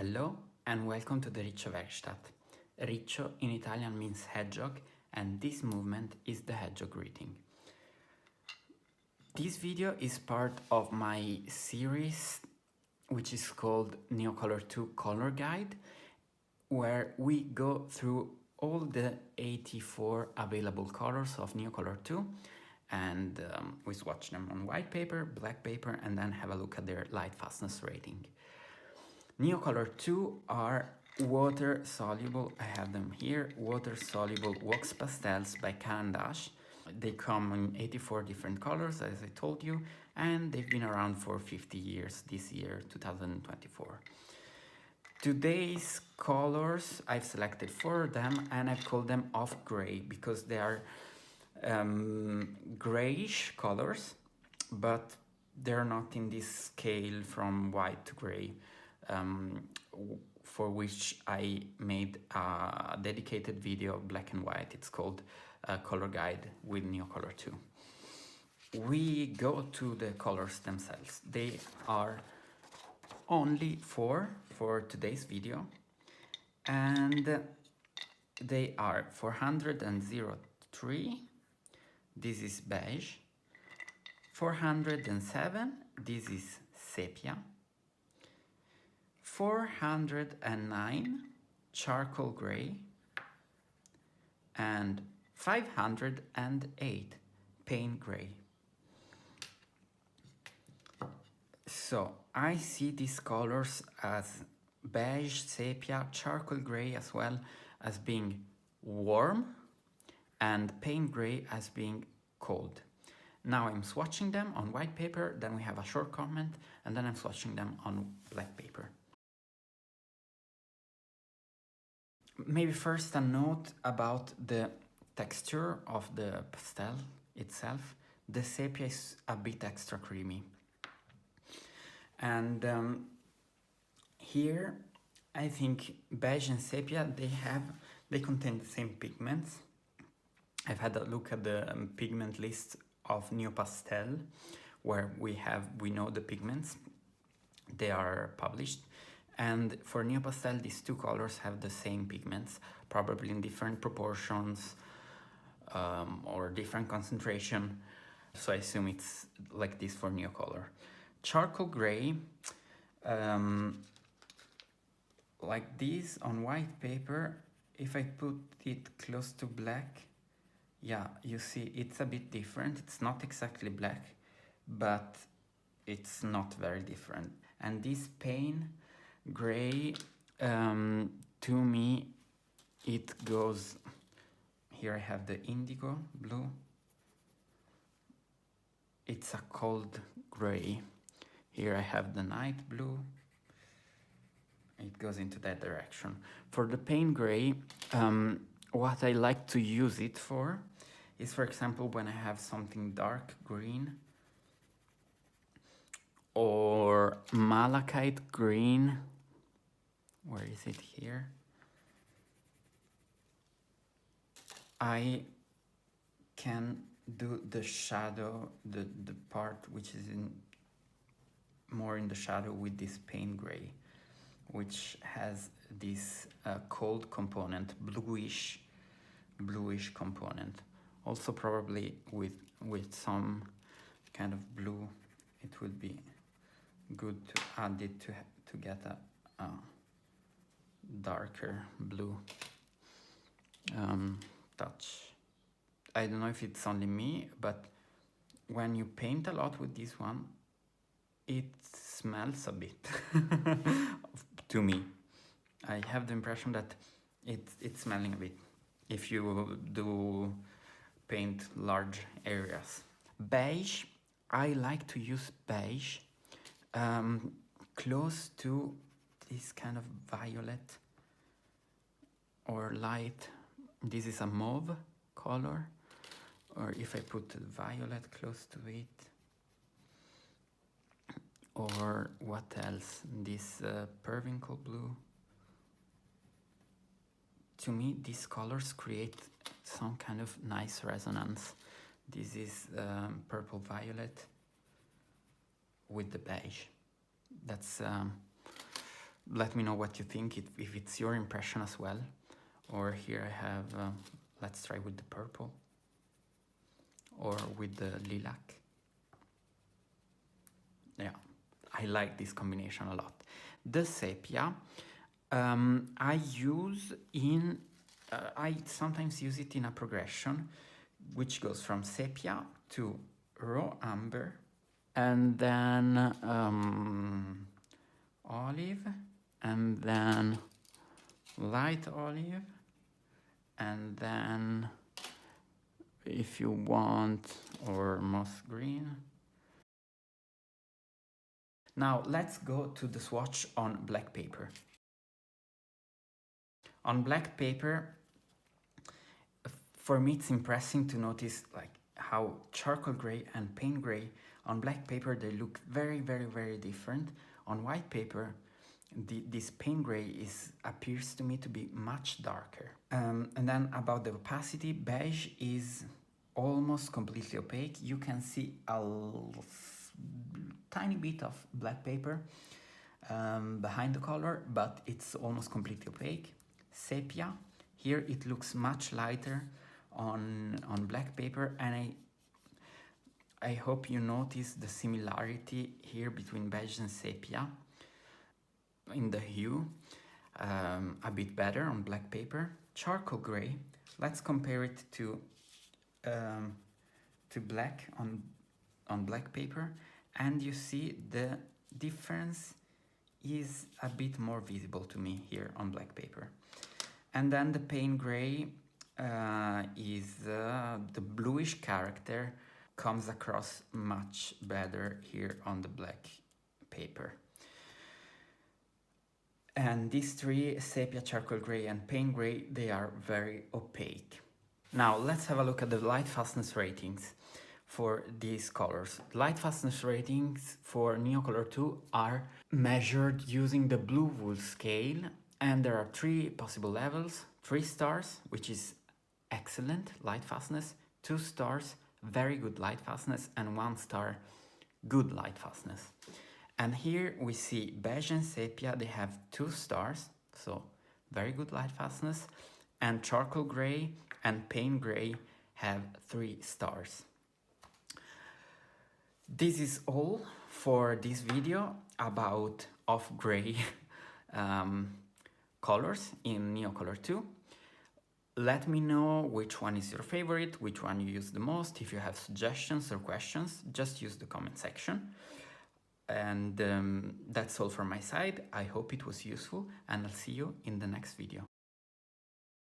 Hello and welcome to the Riccio Werkstatt. Riccio in Italian means hedgehog, and this movement is the hedgehog greeting. This video is part of my series which is called Neocolor 2 Color Guide, where we go through all the 84 available colors of Neocolor 2 and we swatch them on white paper, black paper, and then have a look at their light fastness rating. Neocolor 2 are water soluble, I have them here, water soluble wax pastels by Caran. They come in 84 different colors, as I told you, and they've been around for 50 years this year, 2024. Today's colors, I've selected 4 of them, and I've called them off gray because they are grayish colors, but they're not in this scale from white to gray, for which I made a dedicated video, black and white. It's called Color Guide with Neocolor 2. We go to the colors themselves. They are only 4 for today's video, and they are 403, this is beige, 407, this is sepia, 409, charcoal gray, and 508, paint gray. So I see these colors as beige, sepia, charcoal gray as well as being warm, and paint gray as being cold. Now I'm swatching them on white paper, then we have a short comment, and then I'm swatching them on black paper. Maybe first a note about the texture of the pastel itself. The sepia is a bit extra creamy. And here I think beige and sepia, they contain the same pigments. I've had a look at the pigment list of Neopastel, where we know the pigments, they are published. And for Neopastel, these 2 colors have the same pigments, probably in different proportions or different concentration. So I assume it's like this for Neocolor. Charcoal gray, like this on white paper, if I put it close to black, yeah, you see it's a bit different. It's not exactly black, but it's not very different. And this paint gray, to me, it goes, here I have the indigo blue. It's a cold gray. Here I have the night blue. It goes into that direction. For the paint gray, what I like to use it for is, for example, when I have something dark green or malachite green. Where is it here? I can do the shadow, the part which is more in the shadow with this paint gray, which has this cold component, bluish component. Also probably with some kind of blue, it would be good to add it to get a darker blue touch. I don't know if it's only me, but when you paint a lot with this one, it smells a bit to me. I have the impression that it's smelling a bit if you do paint large areas. Beige, I like to use beige close to this kind of violet or light. This is a mauve color, or if I put violet close to it, or what else, this periwinkle blue. To me, these colors create some kind of nice resonance. This is purple violet with the beige. let me know what you think, if it's your impression as well. Or here I have, let's try with the purple or with the lilac. Yeah, I like this combination a lot. The sepia, I use in, I sometimes use it in a progression, which goes from sepia to raw amber, and then olive, and then light olive, and then, if you want, or moss green. Now let's go to the swatch on black paper. On black paper, for me it's impressive to notice like how charcoal gray and paint gray on black paper, they look very, very, very different. On white paper, this paint gray appears to me to be much darker. And then about the opacity, beige is almost completely opaque. You can see a tiny bit of black paper behind the color, but it's almost completely opaque. Sepia, here it looks much lighter on black paper, and I hope you notice the similarity here between beige and sepia in the hue, a bit better on black paper. Charcoal gray, let's compare it to black on black paper, and you see the difference is a bit more visible to me here on black paper. And then the paint gray is the bluish character comes across much better here on the black paper. And these three, sepia, charcoal gray, and paint gray, they are very opaque. Now let's have a look at the light fastness ratings for these colors. Light fastness ratings for Neocolor 2 are measured using the blue wool scale, and there are 3 possible levels: 3 stars, which is excellent light fastness, 2 stars, very good light fastness, and 1 star, good light fastness. And here we see beige and sepia, they have 2 stars, so very good light fastness, and charcoal gray and paint gray have 3 stars. This is all for this video about off-gray colors in Neocolor 2. Let me know which one is your favorite, which one you use the most. If you have suggestions or questions, just use the comment section. And that's all from my side. I hope it was useful, and I'll see you in the next video.